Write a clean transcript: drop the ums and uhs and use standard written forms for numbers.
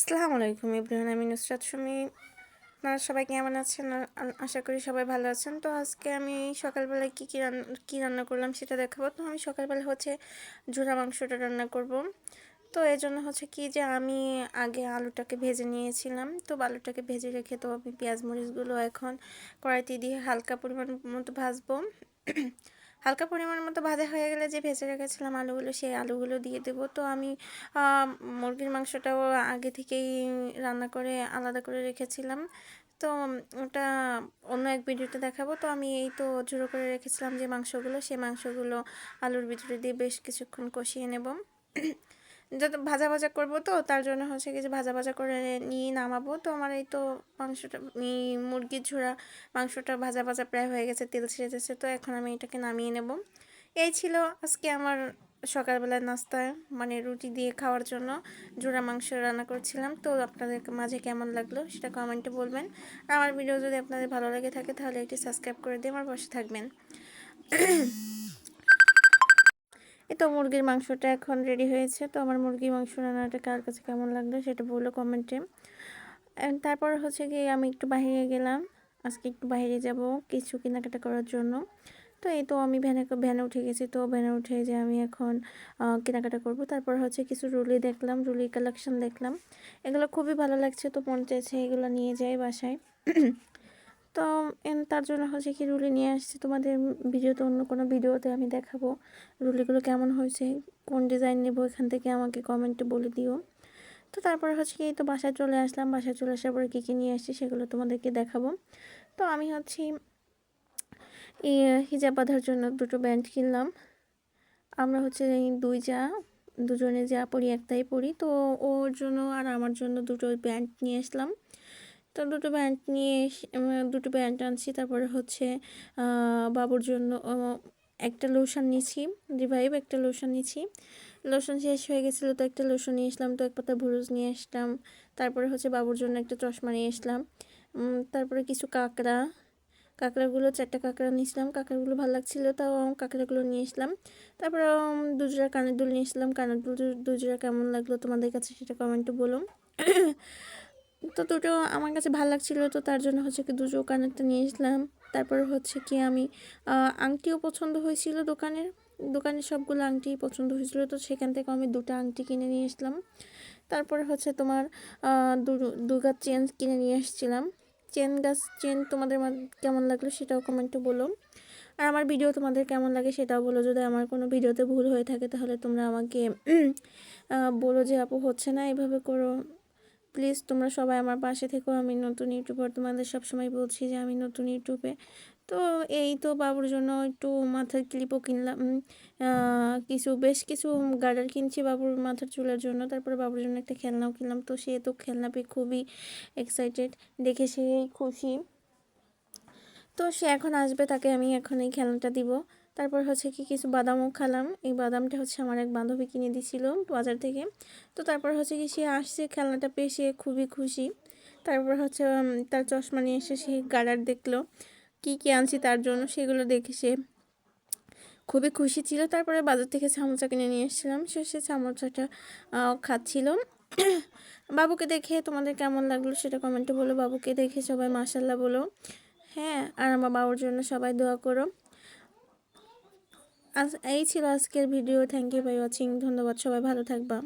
আসসালামু আলাইকুম এভরিওয়ান, আমি নুসরাত সুমি। আপনারা সবাই কেমন আছেন? আশা করি সবাই ভালো আছেন। তো আজকে আমি সকালবেলায় কী রান্না করলাম সেটা দেখাবো। তো আমি সকালবেলা জোড়া মাংসটা রান্না করব। তো এই জন্য কি যে আমি আগে আলুটাকে ভেজে নিয়েছিলাম। তো আলুটাকে ভেজে রেখে তো আমি পেঁয়াজ মরিচগুলো এখন কড়াইতে দিয়ে হালকা পরিমাণ মতো ভাজবো। হালকা পরিমাণ মতো ভাজা হয়ে গেলে যে ভেজে রেখেছিলাম আলুগুলো, সেই আলুগুলো দিয়ে দেবো। তো আমি মুরগির মাংসটাও আগে থেকেই রান্না করে আলাদা করে রেখেছিলাম। তো ওটা অন্য এক ভিডিওতে দেখাবো। তো আমি এই তো ঝুড়ো করে রেখেছিলাম যে মাংসগুলো, সেই মাংসগুলো আলুর ভিতরে দিয়ে বেশ কিছুক্ষণ কষিয়ে নেব। যত ভাজা ভাজা করবো, তো তার জন্য কি যে ভাজা ভাজা করে নিয়ে নামাবো। তো আমার এই তো মাংসটা মুরগির ঝোড়া মাংসটা ভাজা ভাজা প্রায় হয়ে গেছে, তেল ছেড়েছে। তো এখন আমি এটাকে নামিয়ে নেব। এই ছিল আজকে আমার সকালবেলার নাস্তায়, মানে রুটি দিয়ে খাওয়ার জন্য জোড়া মাংস রান্না করছিলাম। তো আপনাদের মাঝে কেমন লাগলো সেটা কমেন্টে বলবেন। আর আমার ভিডিও যদি আপনাদের ভালো লেগে থাকে তাহলে একটি সাবস্ক্রাইব করে দিয়ে আমার পাশে থাকবেন। এই তো মুরগির মাংসটা এখন রেডি হয়েছে। তো আমার মুরগির মাংস রান্নাটা কার কাছে কেমন লাগলো সেটা বললো কমেন্টে। তারপর কি আমি একটু বাইরে গেলাম। আজকে একটু বাইরে যাব কিছু কেনাকাটা করার জন্য। তো এই তো আমি ভ্যানে উঠে গেছি। তো ভ্যানে উঠে যে আমি এখন কেনাকাটা করব। তারপর কিছু রুলি দেখলাম, রুলি কালেকশন দেখলাম। এগুলো খুবই ভালো লাগছে। তো মন চাইছে এগুলো নিয়ে যাই বাসায়। তো তার জন্য কি রুলি নিয়ে আসছি। তোমাদের ভিডিওতে, অন্য কোনো ভিডিওতে আমি দেখাবো রুলিগুলো কেমন হয়েছে, কোন ডিজাইন নেবো, এখান থেকে আমাকে কমেন্টে বলে দিও। তো তারপর কি এই তো বাসায় চলে আসলাম। বাসায় চলে আসার পরে কী কী নিয়ে আসছি সেগুলো তোমাদেরকে দেখাবো। তো আমি এই হিজাব বাঁধার জন্য দুটো ব্যান্ড কিনলাম। আমরা এই দুজনে যা পরি একটাই পরি। তো ওর জন্য আর আমার জন্য দুটো ব্যান্ড নিয়ে আসলাম। তো দুটো ব্যান্ড আনছি। তারপরে বাবুর জন্য একটা লোশন নিয়েছি, রিভাইভ একটা লোশন নিয়েছি। লোশন শেষ হয়ে গেছিলো, তো একটা লোশন নিয়ে আসলাম। তো এক পাতা ভুরুজ নিয়ে আসলাম। তারপরে বাবুর জন্য একটা চশমা নিয়ে আসলাম। তারপরে কিছু কাঁকড়াগুলো 4টা কাঁকড়া নিয়েছিলাম। কাঁকড়াগুলো ভালো লাগছিলো, তাও কাঁকড়াগুলো নিয়ে আসলাম। তারপরে দুজোড়া কানের দুল নিয়ে আসলাম। কানের দুল দুজোড়া কেমন লাগলো তোমাদের কাছে সেটা কমেন্টে বলো। তো দুটো আমার কাছে ভালো লাগছিলো, তো তার জন্য কি দুটো কানেরটা নিয়ে আসলাম। তারপর কি আমি আংটিও পছন্দ হয়েছিল, দোকানের সবগুলো আংটি পছন্দ হয়েছিল। তো সেখান থেকে আমি দুটো আংটি কিনে নিয়ে আসলাম। তারপরে তোমার দুগা চেন কিনে নিয়ে আসছিলাম। চেন তোমাদের কেমন লাগলো সেটাও কমেন্টে বলো। আর আমার ভিডিও তোমাদের কেমন লাগে সেটাও বলো। যদি আমার কোনো ভিডিওতে ভুল হয়ে থাকে তাহলে তোমরা আমাকে বলো যে আপু হচ্ছে না, এভাবে করো। প্লিজ তোমরা সবাই আমার পাশে থেকো। আমি নতুন ইউটিউবার, তোমাদের সবসময় বলছি যে আমি নতুন ইউটিউবে। তো এই তো বাবুর জন্য একটু মাথার ক্লিপও কিনলাম, বেশ কিছু গার্ডার কিনছি বাবুর মাথার চুলের জন্য। তারপরে বাবুর জন্য একটা খেলনাও কিনলাম। তো সে তো খেলনা পেয়ে খুবই এক্সাইটেড, দেখে সে খুশি। তো সে এখন আসবে, তাকে আমি এখন এই খেলনাটা দিব। তারপর কিছু বাদামও খেলাম। এই বাদামটা আমার এক বান্ধবী কিনে দিয়েছিল বাজার থেকে। তো তারপর কি সে আসছে, খেলনাটা পেয়ে সে খুবই খুশি। তারপর তার চশমা নিয়ে এসে সে গার্ডার দেখলো, কী কী আনছি তার জন্য, সেগুলো দেখে সে খুবই খুশি ছিল। তারপরে বাজার থেকে সামোসা কিনে নিয়ে এসেছিলাম। সে সামোসাটা খাচ্ছিল। বাবুকে দেখে তোমাদের কেমন লাগলো সেটা কমেন্টে বলো। বাবুকে দেখে সবাই মাশাল্লাহ বলো। হ্যাঁ, আর আমার বাবুর জন্য সবাই দোয়া করো। এই ছিল আজকের video. Thank you by watching. ধন্যবাদ, সবাই ভালো থাকবা।